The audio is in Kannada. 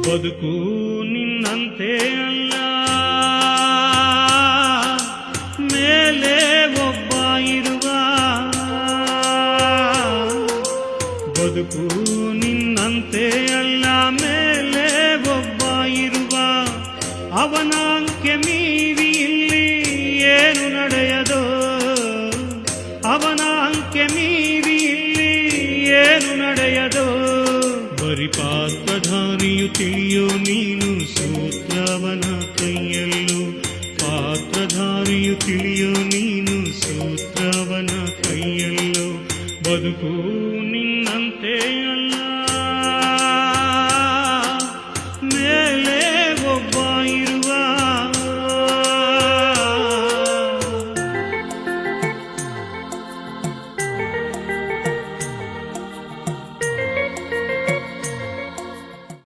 ಬದುಕು ನಿನ್ನಂತೆ ಅಲ್ಲ, ಮೇಲೆ ಒಬ್ಬ ಇರುವ. ಬದುಕು ನಿನ್ನಂತೆ ಅಲ್ಲ, ಮೇಲೆ ಒಬ್ಬ ಇರುವ. ಅವನ ಅಂಕೆ ಮೀರಿ ಇಲ್ಲಿ ಏನು ನಡೆಯದೋ, ಅವನ ಅಂಕೆ ಮೀರಿ ಇಲ್ಲಿ ಏನು ನಡೆಯದೋ. ಬರಿ ಪಾತ್ರಧಾರಿಯು ತಿಳಿಯೋ ನೀನು ಸೂತ್ರವನ ಕೈಯಲ್ಲೂ, ಪಾತ್ರಧಾರಿಯು ತಿಳಿಯೋ ನೀನು ಸೂತ್ರವನ ಕೈಯಲ್ಲೂ. ಬದುಕು ನಿನ್ನಂತೆ ಅಲ್ಲ.